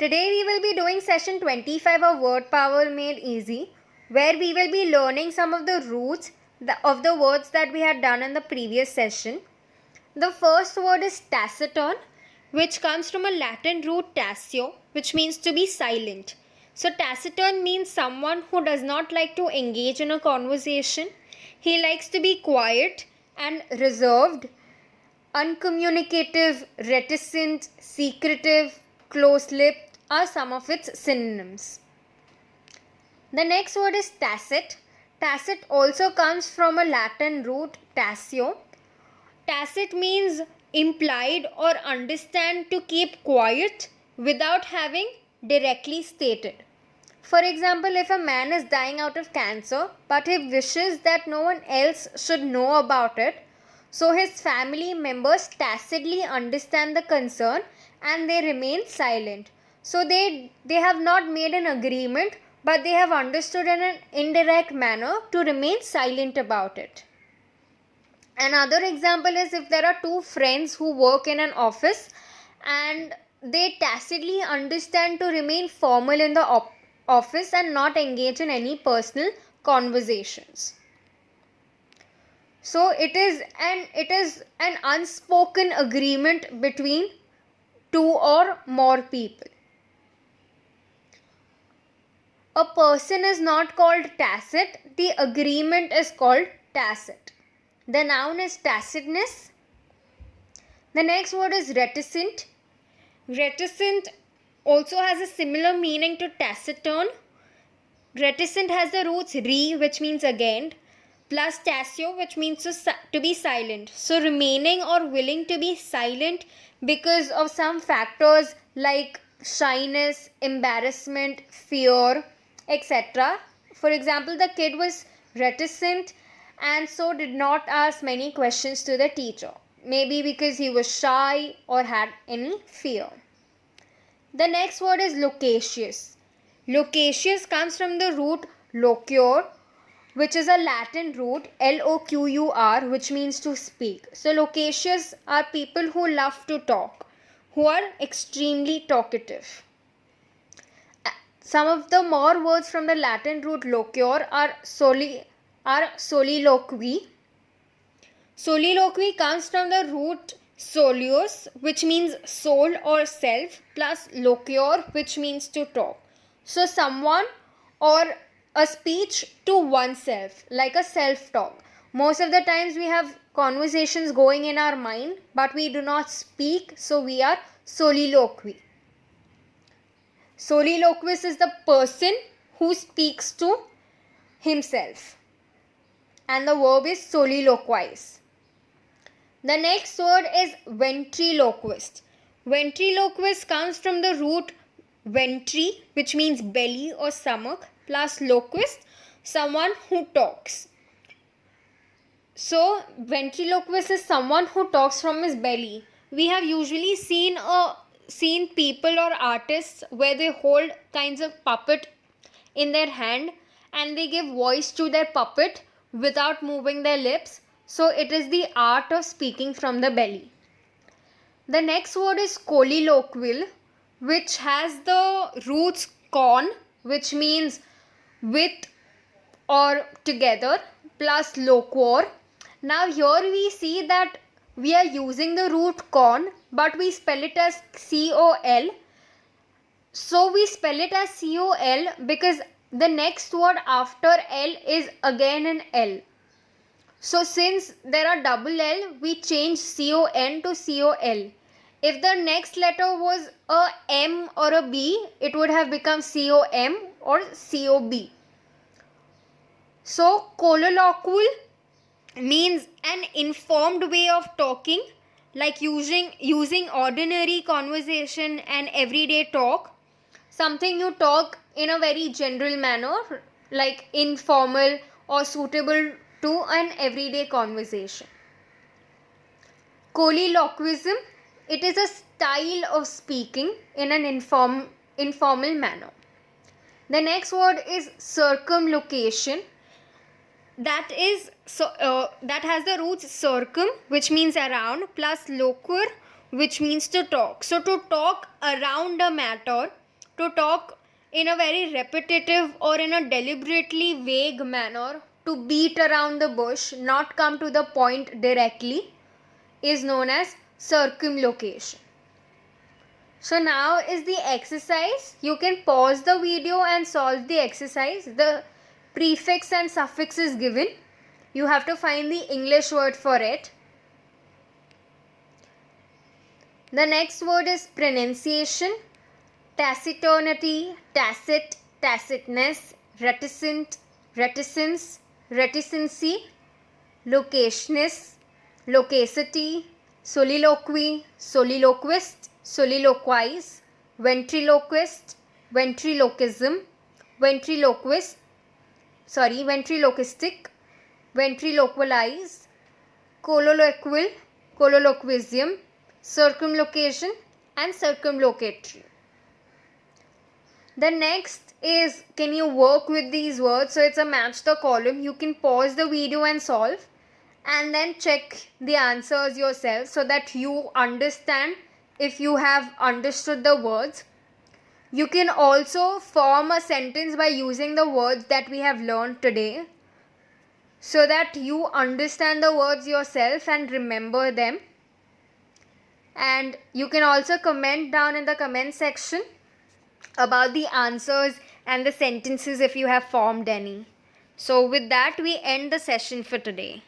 Today we will be doing session 25 of Word Power Made Easy, where we will be learning some of the roots of the words that we had done in the previous session. The first word is taciturn, which comes from a Latin root taceo, which means to be silent. So taciturn means someone who does not like to engage in a conversation. He likes to be quiet and reserved, uncommunicative, reticent, secretive, close-lipped are some of its synonyms. The next word is tacit. Tacit also comes from a Latin root taceo. Tacit means implied or understand to keep quiet without having directly stated. For example, if a man is dying out of cancer but he wishes that no one else should know about it, so his family members tacitly understand the concern and they remain silent. So they have not made an agreement, but they have understood in an indirect manner to remain silent about it. Another example is if there are two friends who work in an office and they tacitly understand to remain formal in the office and not engage in any personal conversations. So it is an unspoken agreement between two or more people. A person is not called tacit, the agreement is called tacit. The noun is tacitness. The next word is reticent. Reticent also has a similar meaning to taciturn. Reticent has the roots re, which means again, plus taceo, which means to be silent. So remaining or willing to be silent because of some factors like shyness, embarrassment, fear, etc. For example, the kid was reticent and so did not ask many questions to the teacher. Maybe because he was shy or had any fear. The next word is loquacious. Loquacious comes from the root loquor, which is a Latin root L-O-Q-U-R, which means to speak. So loquacious are people who love to talk, who are extremely talkative. Some of the more words from the Latin root loquor are soliloquy. Soliloquy comes from the root solios, which means soul or self, plus loquor, which means to talk. So someone or a speech to oneself, like a self-talk. Most of the times we have conversations going in our mind, but we do not speak, so we are soliloquy. Soliloquist is the person who speaks to himself. And the verb is soliloquize. The next word is ventriloquist. Ventriloquist comes from the root ventri, which means belly or stomach, plus loquist, someone who talks. So ventriloquist is someone who talks from his belly. We have usually seen people or artists where they hold kinds of puppet in their hand and they give voice to their puppet without moving their lips. So it is the art of speaking from the belly. The next word is colloquial, which has the roots con, which means with or together, plus loquor. Now here we see that we are using the root con, but we spell it as C-O-L. So we spell it as C-O-L because the next word after L is again an L. So since there are double L, we change C-O-N to C-O-L. If the next letter was a M or a B, it would have become C-O-M or C-O-B. So colloquial means an informed way of talking, like using ordinary conversation and everyday talk. Something you talk in a very general manner, like informal or suitable to an everyday conversation. Colloquialism, it is a style of speaking in an informal manner. The next word is circum location. That has the roots circum, which means around, plus loquor, which means to talk. So to talk around a matter to talk in a very repetitive or in a deliberately vague manner, to beat around the bush, not come to the point directly, is known as circumlocation. So now is the exercise. You can pause the video and solve the exercise. The prefix and suffix is given. You have to find the English word for it. The next word is pronunciation. Taciturnity, tacit, tacitness, reticent, reticence, reticency, loquaciousness, loquacity, soliloquy, soliloquist, soliloquize, ventriloquist, ventriloquism, ventriloquistic, ventriloquialize, colloquial, colloquialism, circumlocation and circumlocatory. The next is, can you work with these words? So it's a match the column. You can pause the video and solve, and then check the answers yourself so that you understand if you have understood the words. You can also form a sentence by using the words that we have learned today, so that you understand the words yourself and remember them. And you can also comment down in the comment section about the answers and the sentences if you have formed any. So with that, we end the session for today.